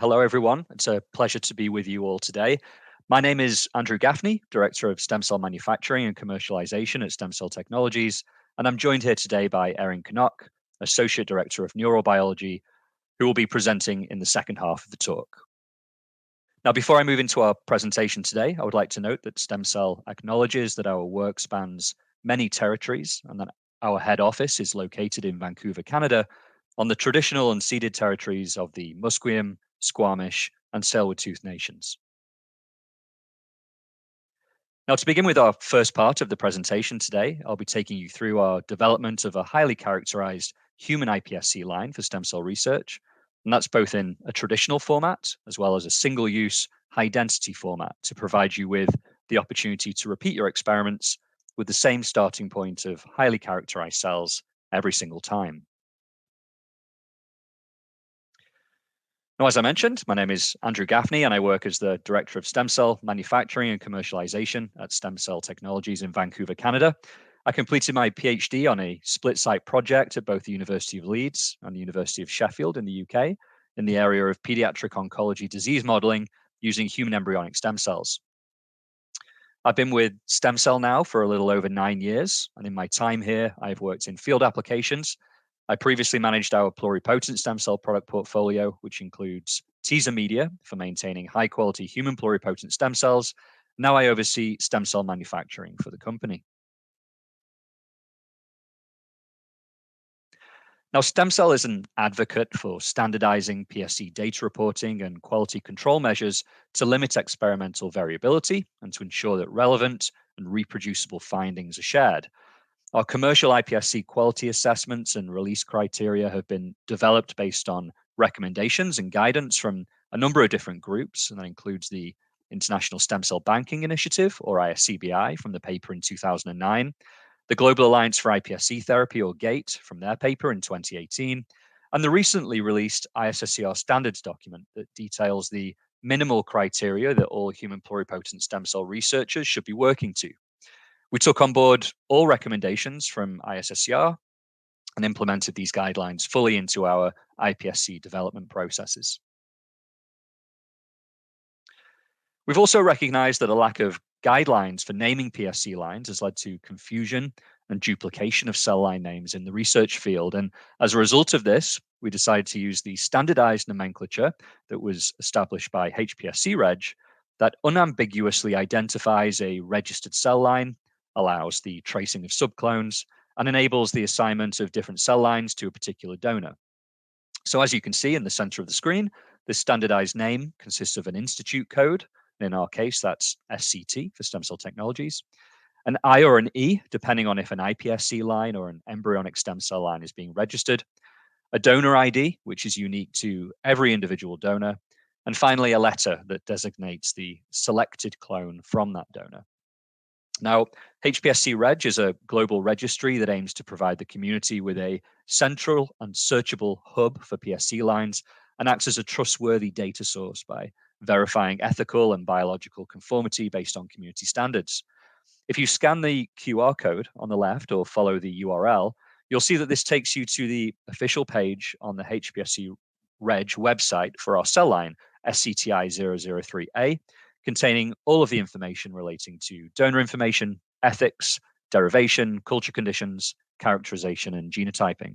Hello, everyone. It's a pleasure to be with you all today. My name is Andrew Gaffney, Director of Stem Cell Manufacturing and Commercialization at STEMCELL Technologies, and I'm joined here today by Erin Knock, Associate Director of Neurobiology, who will be presenting in the second half of the talk. Now, before I move into our presentation today, I would like to note that STEMCELL acknowledges that our work spans many territories and that our head office is located in Vancouver, Canada, on the traditional and ceded territories of the Musqueam, Squamish, and Tsleil-Waututh nations. Now, to begin with our first part of the presentation today, I'll be taking you through our development of a highly characterized human iPSC line for stem cell research, and that's both in a traditional format as well as a single-use, high-density format to provide you with the opportunity to repeat your experiments with the same starting point of highly characterized cells every single time. Now, as I mentioned, my name is Andrew Gaffney, and I work as the Director of Stem Cell Manufacturing and Commercialization at STEMCELL Technologies in Vancouver, Canada. I completed my PhD on a split-site project at both the University of Leeds and the University of Sheffield in the UK in the area of pediatric oncology disease modeling using human embryonic stem cells. I've been with STEMCELL now for a little over 9 years, and in my time here, I've worked in field applications. I previously managed our pluripotent stem cell product portfolio, which includes teaser media for maintaining high-quality human pluripotent stem cells. Now I oversee stem cell manufacturing for the company. Now, STEMCELL is an advocate for standardizing PSC data reporting and quality control measures to limit experimental variability and to ensure that relevant and reproducible findings are shared. Our commercial iPSC quality assessments and release criteria have been developed based on recommendations and guidance from a number of different groups, and that includes the International Stem Cell Banking Initiative, or ISCBI, from the paper in 2009, the Global Alliance for iPSC Therapy, or GATE, from their paper in 2018, and the recently released ISSCR standards document that details the minimal criteria that all human pluripotent stem cell researchers should be working to. We took on board all recommendations from ISSCR and implemented these guidelines fully into our iPSC development processes. We've also recognized that a lack of guidelines for naming PSC lines has led to confusion and duplication of cell line names in the research field. And as a result of this, we decided to use the standardized nomenclature that was established by HPSC-Reg that unambiguously identifies a registered cell line, allows the tracing of subclones, and enables the assignment of different cell lines to a particular donor. So as you can see in the center of the screen, this standardized name consists of an institute code. In our case, that's SCT for Stem Cell Technologies, an I or an E, depending on if an iPSC line or an embryonic stem cell line is being registered, a donor ID, which is unique to every individual donor, and finally, a letter that designates the selected clone from that donor. Now, HPSC-Reg is a global registry that aims to provide the community with a central and searchable hub for PSC lines and acts as a trustworthy data source by verifying ethical and biological conformity based on community standards. If you scan the QR code on the left or follow the URL, you'll see that this takes you to the official page on the HPSC-Reg website for our cell line, SCTI003A, containing all of the information relating to donor information, ethics, derivation, culture conditions, characterization, and genotyping.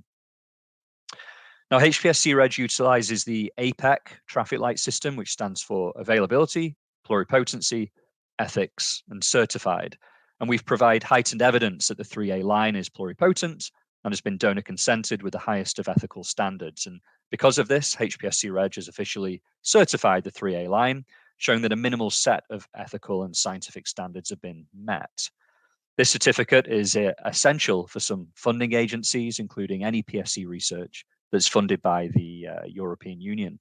Now, HPSC-Reg utilizes the APEC traffic light system, which stands for availability, pluripotency, ethics, and certified. And we've provided heightened evidence that the 3A line is pluripotent and has been donor consented with the highest of ethical standards. And because of this, HPSC-Reg has officially certified the 3A line, showing that a minimal set of ethical and scientific standards have been met. This certificate is essential for some funding agencies, including any PSC research that's funded by the European Union.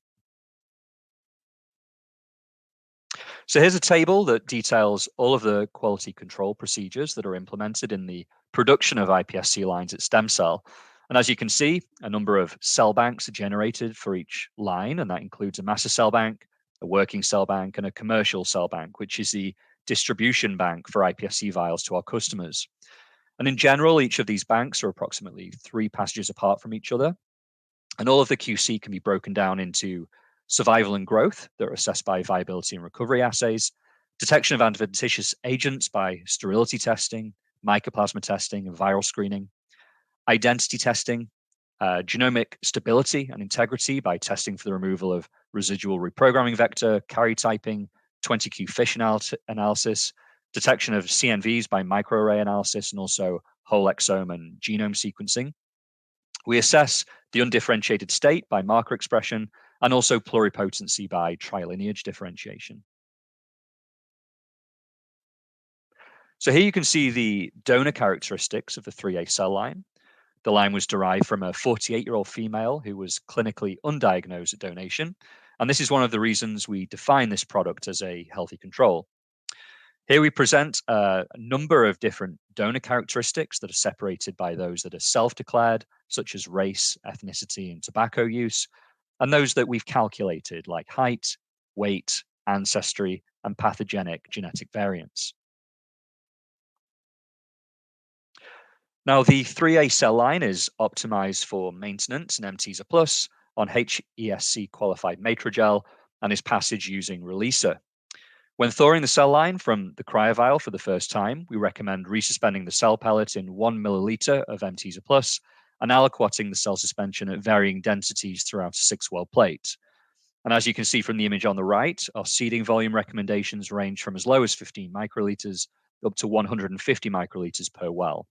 So here's a table that details all of the quality control procedures that are implemented in the production of iPSC lines at STEMCELL. And as you can see, a number of cell banks are generated for each line, and that includes a master cell bank, a working cell bank, and a commercial cell bank, which is the distribution bank for iPSC vials to our customers. And in general, each of these banks are approximately 3 passages apart from each other. And all of the QC can be broken down into survival and growth that are assessed by viability and recovery assays, detection of adventitious agents by sterility testing, mycoplasma testing, and viral screening, identity testing, genomic stability and integrity by testing for the removal of residual reprogramming vector, karyotyping, 20q fish analysis, detection of CNVs by microarray analysis, and also whole exome and genome sequencing. We assess the undifferentiated state by marker expression and also pluripotency by trilineage differentiation. So here you can see the donor characteristics of the 3A cell line. The line was derived from a 48-year-old female who was clinically undiagnosed at donation. And this is one of the reasons we define this product as a healthy control. Here we present a number of different donor characteristics that are separated by those that are self-declared, such as race, ethnicity, and tobacco use, and those that we've calculated, like height, weight, ancestry, and pathogenic genetic variants. Now, the 3A cell line is optimized for maintenance in MTs on HESC qualified matrigel and is passaged using releaser. When thawing the cell line from the cryovial for the first time, we recommend resuspending the cell pellet in 1 milliliter of MTs and aliquoting the cell suspension at varying densities throughout a 6-well plate. And as you can see from the image on the right, our seeding volume recommendations range from as low as 15 microliters up to 150 microliters per well.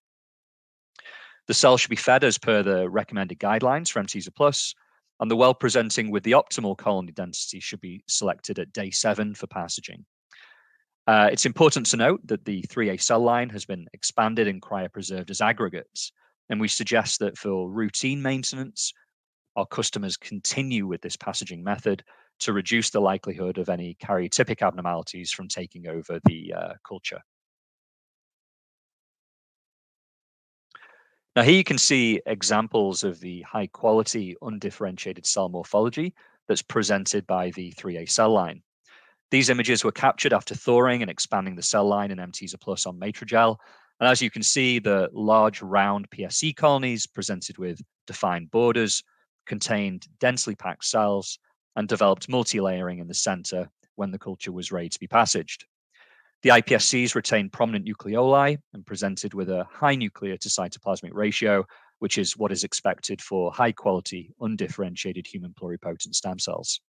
The cell should be fed as per the recommended guidelines for MTs and the well presenting with the optimal colony density should be selected at day 7 for passaging. It's important to note that the 3A cell line has been expanded and cryopreserved as aggregates, and we suggest that for routine maintenance, our customers continue with this passaging method to reduce the likelihood of any karyotypic abnormalities from taking over the culture. Now here you can see examples of the high quality undifferentiated cell morphology that's presented by the 3A cell line. These images were captured after thawing and expanding the cell line in MTs on matrigel. And as you can see, the large round PSC colonies presented with defined borders contained densely packed cells and developed multi-layering in the center when the culture was ready to be passaged. The iPSCs retained prominent nucleoli and presented with a high nuclear to cytoplasmic ratio, which is what is expected for high quality undifferentiated human pluripotent stem cells.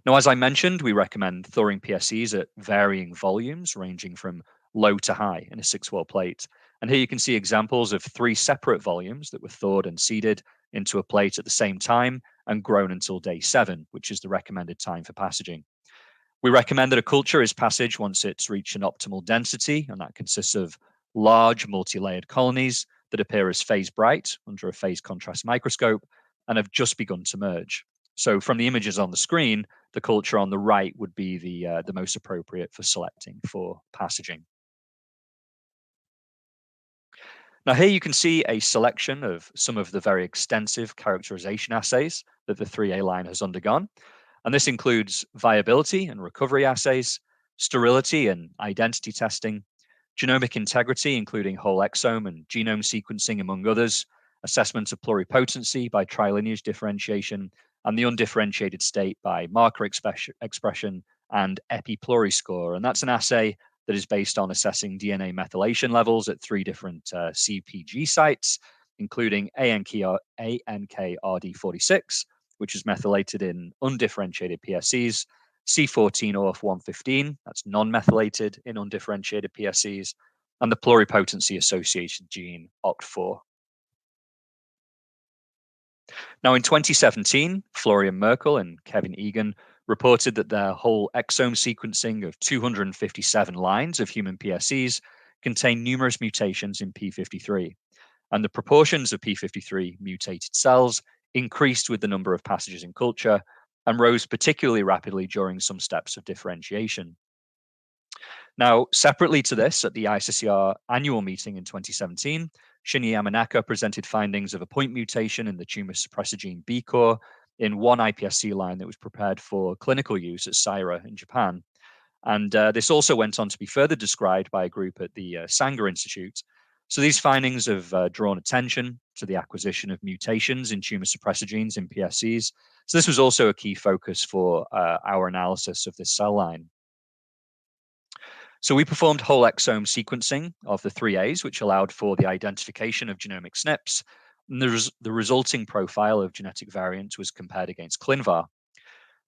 Now, as I mentioned, we recommend thawing PSCs at varying volumes, ranging from low to high in a 6-well plate. And here you can see examples of 3 separate volumes that were thawed and seeded into a plate at the same time and grown until day 7, which is the recommended time for passaging. We recommend that a culture is passaged once it's reached an optimal density, and that consists of large multi-layered colonies that appear as phase bright under a phase contrast microscope and have just begun to merge. So from the images on the screen, the culture on the right would be the most appropriate for selecting for passaging. Now here you can see a selection of some of the very extensive characterization assays that the 3A line has undergone. And this includes viability and recovery assays, sterility and identity testing, genomic integrity, including whole exome and genome sequencing, among others, assessment of pluripotency by trilineage differentiation, and the undifferentiated state by marker expression and epi-pluriscore. And that's an assay that is based on assessing DNA methylation levels at 3 different CPG sites, including ANKRD46, which is methylated in undifferentiated PSCs, C14OF115, that's non-methylated in undifferentiated PSCs, and the pluripotency associated gene OCT4. Now, in 2017, Florian Merkel and Kevin Egan reported that their whole exome sequencing of 257 lines of human PSCs contained numerous mutations in P53, and the proportions of P53 mutated cells increased with the number of passages in culture and rose particularly rapidly during some steps of differentiation. Now, separately to this, at the ISSCR annual meeting in 2017, Shinya Yamanaka presented findings of a point mutation in the tumor suppressor gene B core in one iPSC line that was prepared for clinical use at Saira in Japan. And this also went on to be further described by a group at the Sanger Institute. So these findings have drawn attention to the acquisition of mutations in tumor suppressor genes in PSCs. So this was also a key focus for our analysis of this cell line. So we performed whole exome sequencing of the 3As, which allowed for the identification of genomic SNPs. And the resulting profile of genetic variants was compared against ClinVar.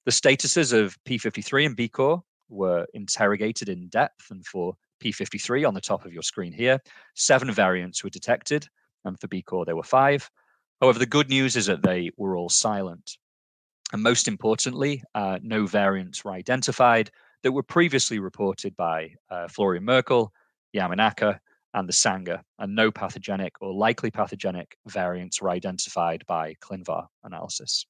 The statuses of P53 and BCOR were interrogated in depth, and for P53 on the top of your screen here, 7 variants were detected, and for BCOR there were 5. However, the good news is that they were all silent. And most importantly, no variants were identified that were previously reported by Florian Merkel, Yamanaka, and the Sanger, and no pathogenic or likely pathogenic variants were identified by ClinVar analysis.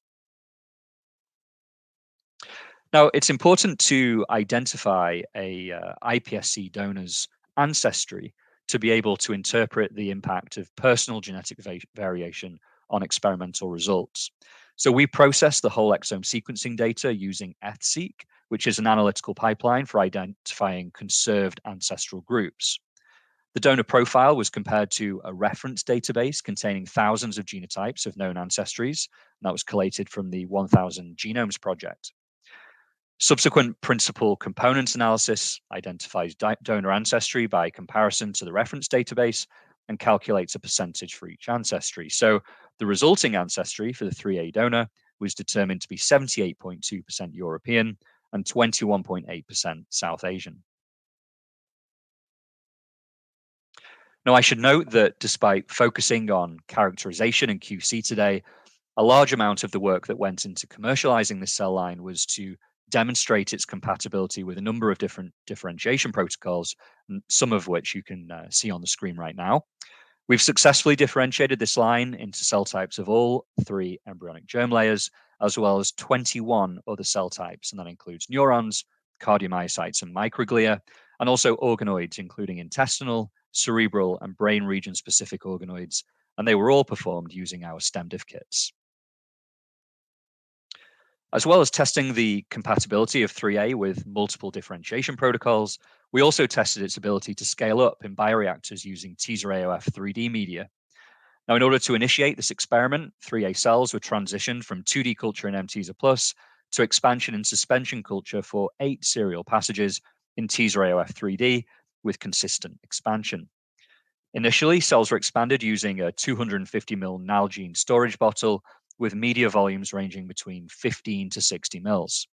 Now, it's important to identify a iPSC donor's ancestry to be able to interpret the impact of personal genetic variation on experimental results. So we process the whole exome sequencing data using EthSeq, which is an analytical pipeline for identifying conserved ancestral groups. The donor profile was compared to a reference database containing thousands of genotypes of known ancestries, and that was collated from the 1000 Genomes Project. Subsequent principal components analysis identifies donor ancestry by comparison to the reference database and calculates a percentage for each ancestry. So the resulting ancestry for the 3A donor was determined to be 78.2% European and 21.8% South Asian. Now, I should note that despite focusing on characterization and QC today, a large amount of the work that went into commercializing this cell line was to demonstrate its compatibility with a number of different differentiation protocols, some of which you can see on the screen right now. We've successfully differentiated this line into cell types of all 3 embryonic germ layers, as well as 21 other cell types, and that includes neurons, cardiomyocytes, and microglia, and also organoids, including intestinal, cerebral, and brain region-specific organoids, and they were all performed using our STEMDiff kits. As well as testing the compatibility of 3A with multiple differentiation protocols, we also tested its ability to scale up in bioreactors using teaser AOF 3D media. Now, in order to initiate this experiment, 3A cells were transitioned from 2D culture in mTeaser Plus to expansion and suspension culture for 8 serial passages in teaser AOF 3D with consistent expansion. Initially, cells were expanded using a 250 ml Nalgene storage bottle with media volumes ranging between 15 to 60 mils.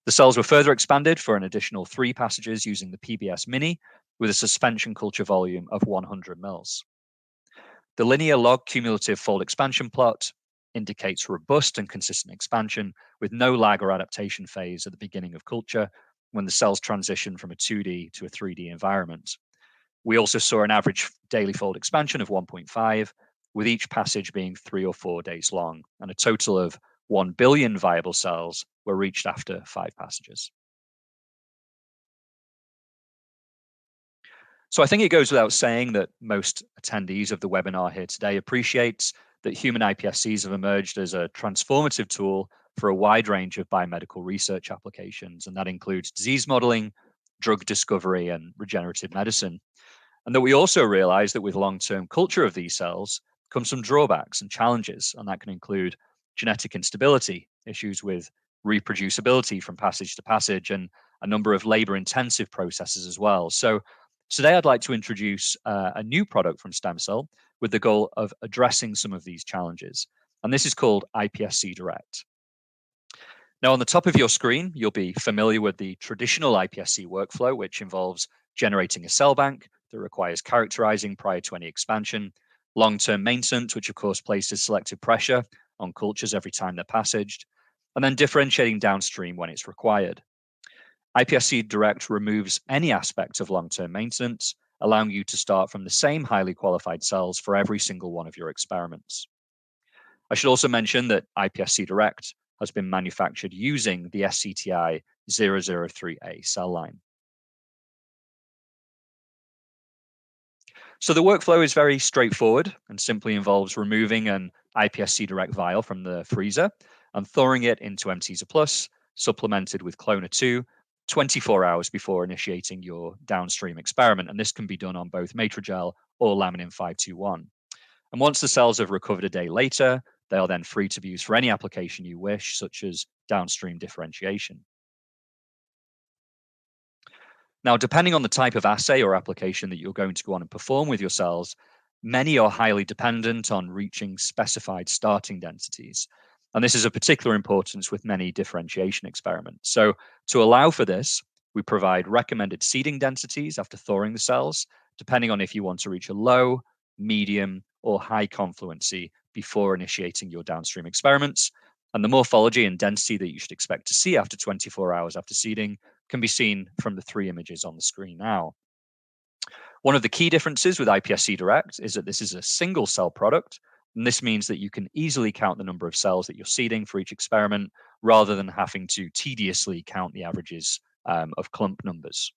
The cells were further expanded for an additional 3 passages using the PBS Mini with a suspension culture volume of 100 mils. The linear log cumulative fold expansion plot indicates robust and consistent expansion with no lag or adaptation phase at the beginning of culture when the cells transition from a 2D to a 3D environment. We also saw an average daily fold expansion of 1.5, with each passage being 3 or 4 days long, and a total of 1 billion viable cells were reached after 5 passages. So I think it goes without saying that most attendees of the webinar here today appreciates that human iPSCs have emerged as a transformative tool for a wide range of biomedical research applications, and that includes disease modeling, drug discovery, and regenerative medicine. And that we also realize that with long-term culture of these cells comes some drawbacks and challenges, and that can include genetic instability, issues with reproducibility from passage to passage, and a number of labor-intensive processes as well. So today I'd like to introduce a new product from STEMCELL with the goal of addressing some of these challenges, and this is called iPSC Direct. Now, on the top of your screen, you'll be familiar with the traditional iPSC workflow, which involves generating a cell bank that requires characterizing prior to any expansion, long-term maintenance, which of course places selective pressure on cultures every time they're passaged, and then differentiating downstream when it's required. iPSC Direct removes any aspect of long-term maintenance, allowing you to start from the same highly qualified cells for every single one of your experiments. I should also mention that iPSC Direct has been manufactured using the SCTI 003A cell line. So the workflow is very straightforward and simply involves removing an iPSC Direct vial from the freezer and thawing it into mTeaser Plus, supplemented with Clona 2, 24 hours before initiating your downstream experiment. And this can be done on both Matrigel or laminin 521. And once the cells have recovered a day later, they are then free to be used for any application you wish, such as downstream differentiation. Now, depending on the type of assay or application that you're going to go on and perform with your cells, many are highly dependent on reaching specified starting densities. And this is of particular importance with many differentiation experiments. So to allow for this, we provide recommended seeding densities after thawing the cells, depending on if you want to reach a low, medium, or high confluency before initiating your downstream experiments. And the morphology and density that you should expect to see after 24 hours after seeding can be seen from the 3 images on the screen now. One of the key differences with iPSC Direct is that this is a single cell product, and this means that you can easily count the number of cells that you're seeding for each experiment rather than having to tediously count the averages of clump numbers.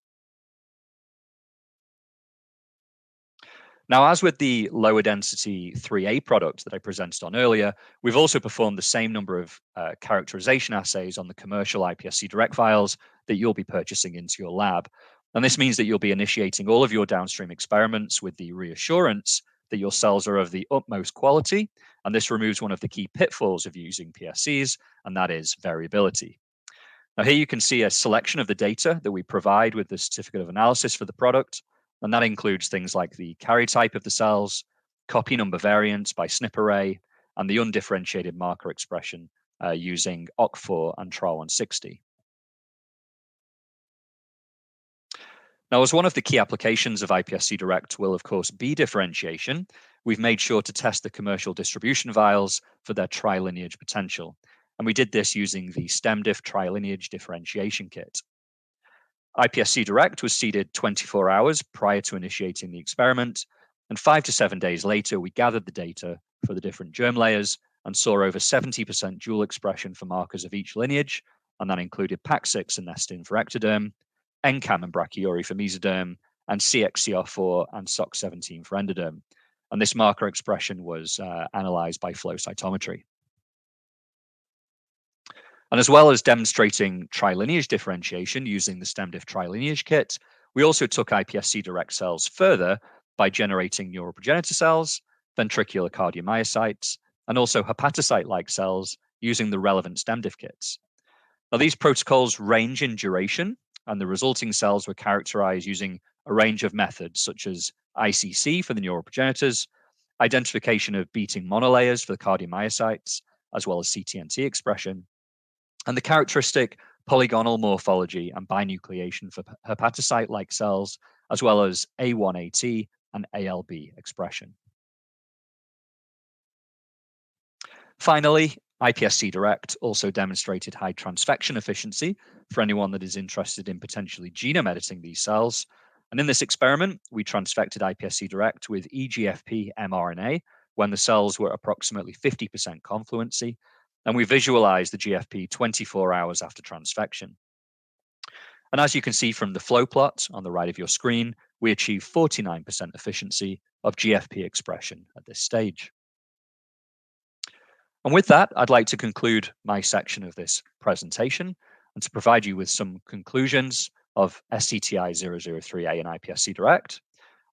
Now, as with the lower density 3A product that I presented on earlier, we've also performed the same number of characterization assays on the commercial iPSC Direct vials that you'll be purchasing into your lab. And this means that you'll be initiating all of your downstream experiments with the reassurance that your cells are of the utmost quality. And this removes one of the key pitfalls of using PSCs, and that is variability. Now, here you can see a selection of the data that we provide with the certificate of analysis for the product. And that includes things like the karyotype of the cells, copy number variants by SNP array, and the undifferentiated marker expression using OC4 and TRA160. Now, as one of the key applications of iPSC Direct will, of course, be differentiation, we've made sure to test the commercial distribution vials for their trilineage potential. And we did this using the STEMDiff trilineage differentiation kit. iPSC Direct was seeded 24 hours prior to initiating the experiment, and 5 to 7 days later, we gathered the data for the different germ layers and saw over 70% dual expression for markers of each lineage, and that included PAC6 and nestin for ectoderm, NCAM and brachyury for mesoderm, and CXCR4 and SOC17 for endoderm. And this marker expression was analyzed by flow cytometry. And as well as demonstrating trilineage differentiation using the STEMDiff trilineage kit, we also took iPSC Direct cells further by generating neuroprogenitor cells, ventricular cardiomyocytes, and also hepatocyte-like cells using the relevant STEMDiff kits. Now, these protocols range in duration, and the resulting cells were characterized using a range of methods, such as ICC for the neuroprogenitors, identification of beating monolayers for the cardiomyocytes, as well as CTNT expression, and the characteristic polygonal morphology and binucleation for hepatocyte-like cells, as well as A1AT and ALB expression. Finally, iPSC Direct also demonstrated high transfection efficiency for anyone that is interested in potentially genome editing these cells. And in this experiment, we transfected iPSC Direct with eGFP mRNA when the cells were approximately 50% confluency, and we visualized the GFP 24 hours after transfection. And as you can see from the flow plot on the right of your screen, we achieved 49% efficiency of GFP expression at this stage. And with that, I'd like to conclude my section of this presentation and to provide you with some conclusions of SCTI-003A and iPSC Direct.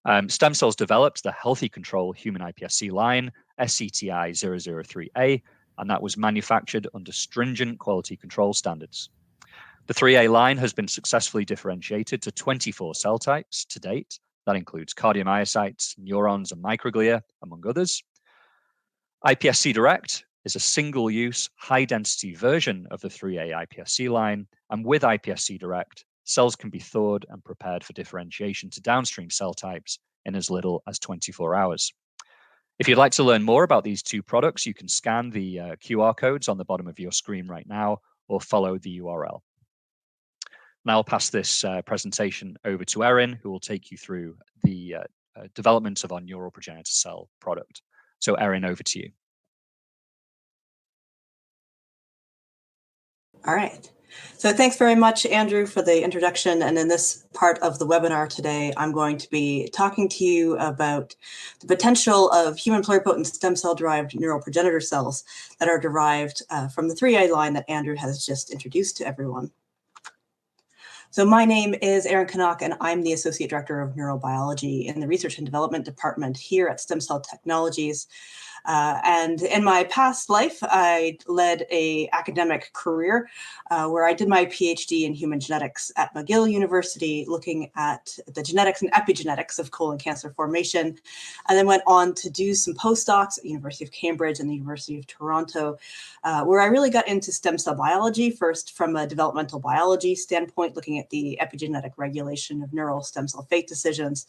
STEMCELL's developed the healthy control human iPSC line, SCTI-003A, and that was manufactured under stringent quality control standards. The 3A line has been successfully differentiated to 24 cell types to date. That includes cardiomyocytes, neurons, and microglia, among others. iPSC Direct is a single-use, high-density version of the 3A iPSC line, and with iPSC Direct, cells can be thawed and prepared for differentiation to downstream cell types in as little as 24 hours. If you'd like to learn more about these two products, you can scan the QR codes on the bottom of your screen right now or follow the URL. Now I'll pass this presentation over to Erin, who will take you through the development of our neural progenitor cell product. So Erin, over to you. All right. So thanks very much, Andrew, for the introduction. And in this part of the webinar today, I'm going to be talking to you about the potential of human pluripotent stem cell-derived neural progenitor cells that are derived from the 3A line that Andrew has just introduced to everyone. So my name is Erin Knock, and I'm the Associate Director of Neurobiology in the Research and Development Department here at STEMCELL Technologies. And in my past life, I led an academic career where I did my PhD in human genetics at McGill University, looking at the genetics and epigenetics of colon cancer formation, and then went on to do some postdocs at the University of Cambridge and the University of Toronto, where I really got into stem cell biology, first from a developmental biology standpoint, looking at the epigenetic regulation of neural stem cell fate decisions,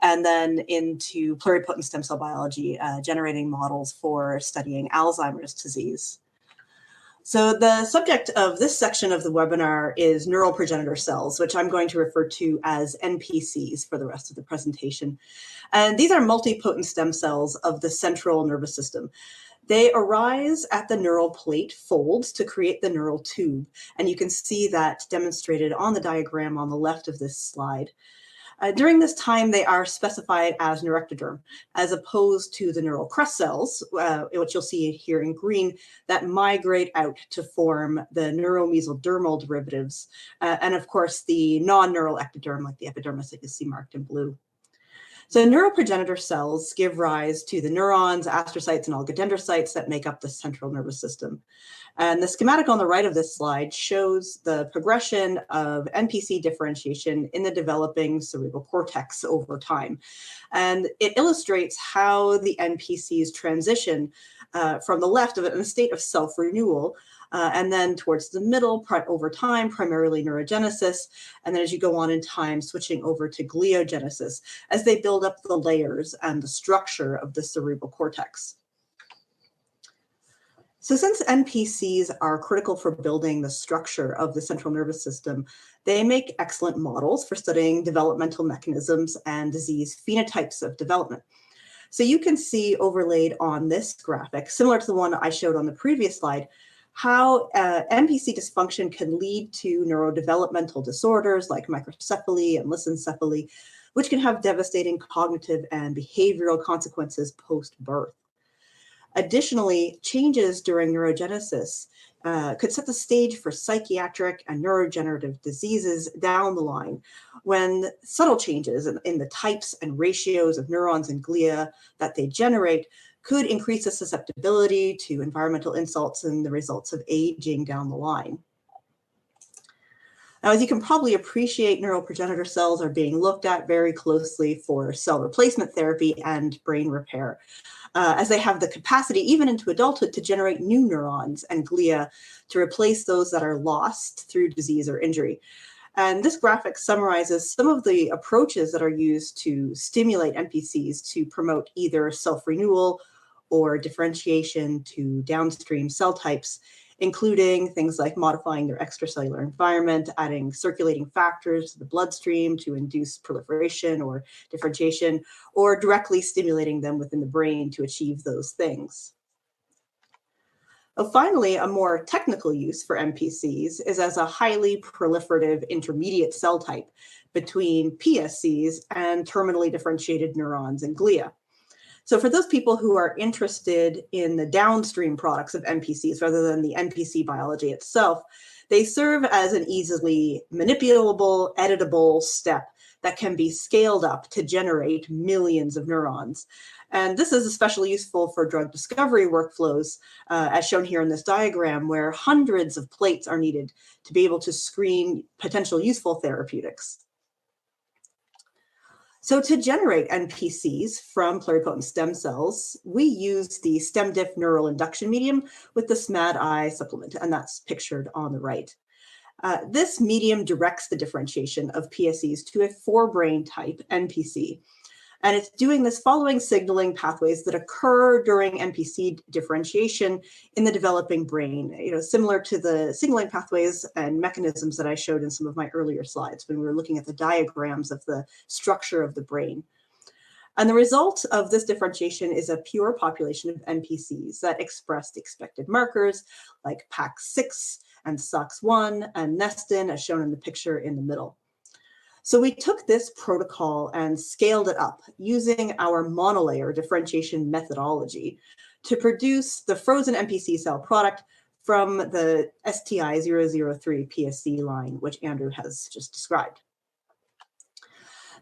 and then into pluripotent stem cell biology, generating models for studying Alzheimer's disease. So the subject of this section of the webinar is neural progenitor cells, which I'm going to refer to as NPCs for the rest of the presentation. And these are multipotent stem cells of the central nervous system. They arise at the neural plate folds to create the neural tube. And you can see that demonstrated on the diagram on the left of this slide. During this time, they are specified as neurectoderm, as opposed to the neural crest cells, which you'll see here in green, that migrate out to form the neuromesodermal derivatives, and of course, the non-neural ectoderm, like the epidermis that you see marked in blue. So neural progenitor cells give rise to the neurons, astrocytes, and oligodendrocytes that make up the central nervous system. And the schematic on the right of this slide shows the progression of NPC differentiation in the developing cerebral cortex over time. And it illustrates how the NPCs transition from the left of it in a state of self-renewal, and then towards the middle, over time, primarily neurogenesis, and then as you go on in time, switching over to gliogenesis as they build up the layers and the structure of the cerebral cortex. So since NPCs are critical for building the structure of the central nervous system, they make excellent models for studying developmental mechanisms and disease phenotypes of development. So you can see overlaid on this graphic, similar to the one I showed on the previous slide, how NPC dysfunction can lead to neurodevelopmental disorders like microcephaly and lissencephaly, which can have devastating cognitive and behavioral consequences post-birth. Additionally, changes during neurogenesis could set the stage for psychiatric and neurodegenerative diseases down the line when subtle changes in the types and ratios of neurons and glia that they generate could increase the susceptibility to environmental insults and the results of aging down the line. Now, as you can probably appreciate, neural progenitor cells are being looked at very closely for cell replacement therapy and brain repair, as they have the capacity, even into adulthood, to generate new neurons and glia to replace those that are lost through disease or injury. And this graphic summarizes some of the approaches that are used to stimulate NPCs to promote either self-renewal or differentiation to downstream cell types, including things like modifying their extracellular environment, adding circulating factors to the bloodstream to induce proliferation or differentiation, or directly stimulating them within the brain to achieve those things. Finally, a more technical use for NPCs is as a highly proliferative intermediate cell type between PSCs and terminally differentiated neurons and glia. So for those people who are interested in the downstream products of NPCs rather than the NPC biology itself, they serve as an easily manipulable, editable step that can be scaled up to generate millions of neurons. And this is especially useful for drug discovery workflows, as shown here in this diagram, where hundreds of plates are needed to be able to screen potential useful therapeutics. So to generate NPCs from pluripotent stem cells, we use the STEMDiff neural induction medium with the SMAD-I supplement, and that's pictured on the right. This medium directs the differentiation of PSCs to a forebrain type NPC. And it's doing this following signaling pathways that occur during NPC differentiation in the developing brain, similar to the signaling pathways and mechanisms that I showed in some of my earlier slides when we were looking at the diagrams of the structure of the brain. And the result of this differentiation is a pure population of NPCs that express the expected markers like PAX6 and SOX1 and nestin, as shown in the picture in the middle. So we took this protocol and scaled it up using our monolayer differentiation methodology to produce the frozen NPC cell product from the STI-003 PSC line, which Andrew has just described.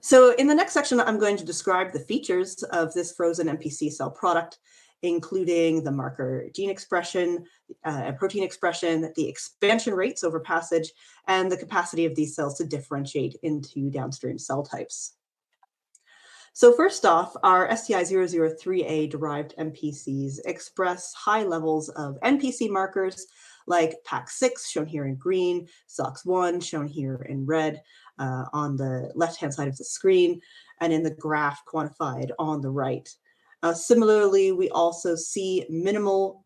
So in the next section, I'm going to describe the features of this frozen NPC cell product, including the marker gene expression, and protein expression, the expansion rates over passage, and the capacity of these cells to differentiate into downstream cell types. So first off, our STI-003A derived NPCs express high levels of NPC markers like PAX6, shown here in green, SOX1, shown here in red, on the left-hand side of the screen, and in the graph quantified on the right. Similarly, we also see minimal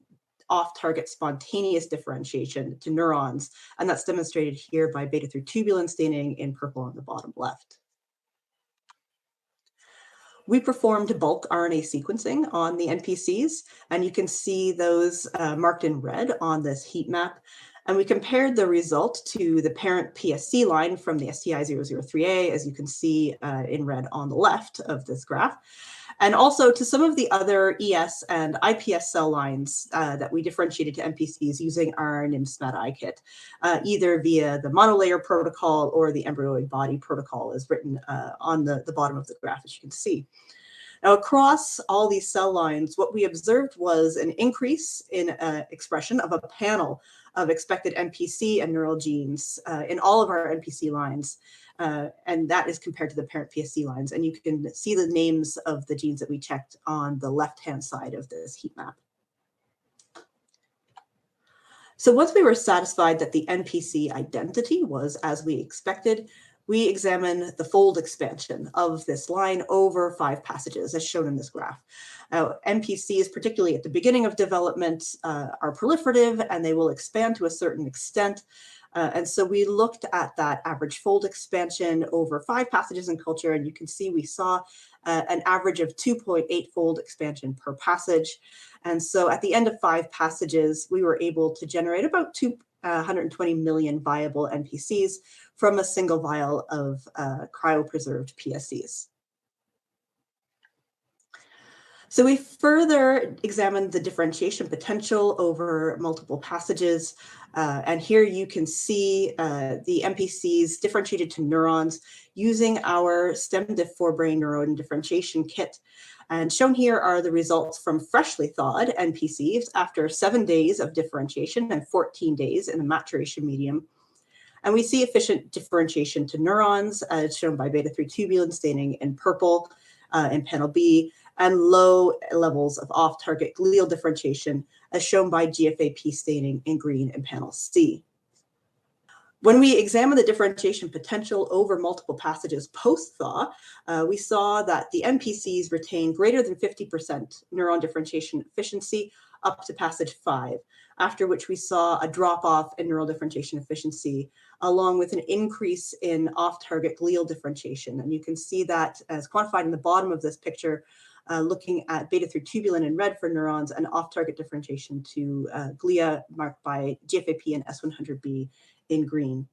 off-target spontaneous differentiation to neurons, and that's demonstrated here by beta-3 tubulin staining in purple on the bottom left. We performed bulk RNA sequencing on the NPCs, and you can see those marked in red on this heat map. And we compared the result to the parent PSC line from the STI-003A, as you can see in red on the left of this graph, and also to some of the other ES and iPS cell lines that we differentiated to NPCs using our NIM-SMAD kit, either via the monolayer protocol or the embryonic body protocol as written on the bottom of the graph, as you can see. Now, across all these cell lines, what we observed was an increase in expression of a panel of expected NPC and neural genes in all of our NPC lines. And that is compared to the parent PSC lines. And you can see the names of the genes that we checked on the left-hand side of this heat map. So once we were satisfied that the NPC identity was as we expected, we examine the fold expansion of this line over 5 passages, as shown in this graph. Now, NPCs, particularly at the beginning of development, are proliferative, and they will expand to a certain extent. And so we looked at that average fold expansion over 5 passages in culture, and you can see we saw an average of 2.8-fold expansion per passage. And so at the end of 5 passages, we were able to generate about 220 million viable NPCs from a single vial of cryopreserved PSCs. So we further examined the differentiation potential over multiple passages. And here you can see the NPCs differentiated to neurons using our STEMDiff forebrain neuron differentiation kit. And shown here are the results from freshly thawed NPCs after 7 days of differentiation and 14 days in the maturation medium. And we see efficient differentiation to neurons, as shown by beta-3 tubulin staining in purple in panel B, and low levels of off-target glial differentiation, as shown by GFAP staining in green in panel C. When we examine the differentiation potential over multiple passages post-thaw, we saw that the NPCs retain greater than 50% neuron differentiation efficiency up to passage 5, after which we saw a drop-off in neural differentiation efficiency, along with an increase in off-target glial differentiation. And you can see that as quantified in the bottom of this picture, looking at beta-3 tubulin in red for neurons and off-target differentiation to glia marked by GFAP and S100B in green.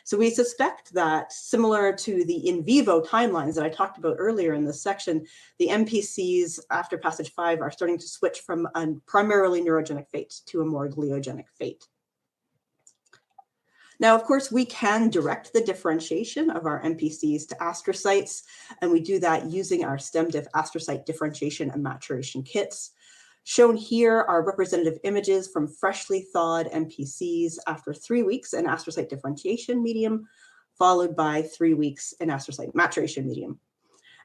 So we suspect that, similar to the in vivo timelines that I talked about earlier in this section, the NPCs after passage 5 are starting to switch from a primarily neurogenic fate to a more gliogenic fate. Now, of course, we can direct the differentiation of our NPCs to astrocytes, and we do that using our STEMDiff astrocyte differentiation and maturation kits. Shown here are representative images from freshly thawed NPCs after 3 weeks in astrocyte differentiation medium, followed by 3 weeks in astrocyte maturation medium.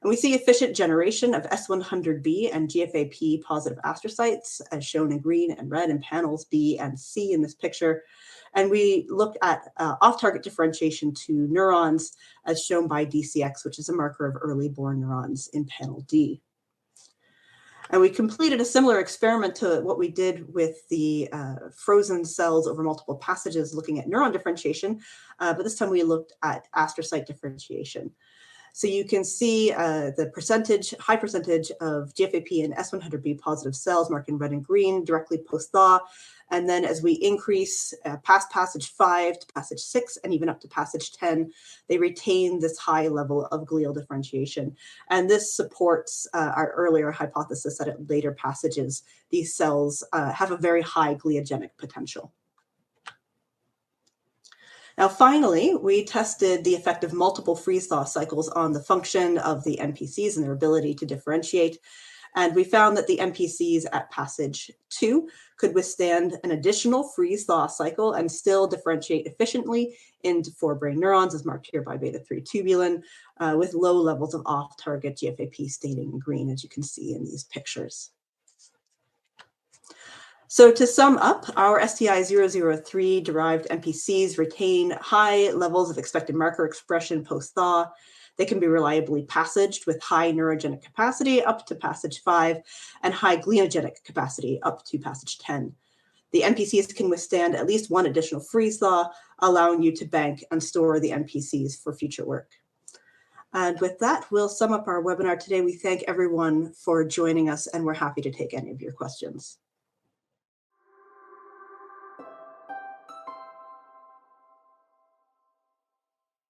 And we see efficient generation of S100B and GFAP positive astrocytes, as shown in green and red in panels B and C in this picture. And we looked at off-target differentiation to neurons, as shown by DCX, which is a marker of early born neurons in panel D. And we completed a similar experiment to what we did with the frozen cells over multiple passages, looking at neuron differentiation, but this time we looked at astrocyte differentiation. So you can see the high percentage of GFAP and S100B positive cells marked in red and green directly post-thaw, And then as we increase past passage 5 to passage 6 and even up to passage 10, they retain this high level of glial differentiation. And this supports our earlier hypothesis that at later passages, these cells have a very high gliogenic potential. Now, finally, we tested the effect of multiple freeze-thaw cycles on the function of the NPCs and their ability to differentiate. And we found that the NPCs at passage 2 could withstand an additional freeze-thaw cycle and still differentiate efficiently into forebrain neurons, as marked here by beta-3 tubulin, with low levels of off-target GFAP staining in green, as you can see in these pictures. So to sum up, our STI-003 derived NPCs retain high levels of expected marker expression post-thaw. They can be reliably passaged with high neurogenic capacity up to passage 5 and high gliogenic capacity up to passage 10. The NPCs can withstand at least one additional freeze-thaw, allowing you to bank and store the NPCs for future work. And with that, we'll sum up our webinar today. We thank everyone for joining us, and we're happy to take any of your questions.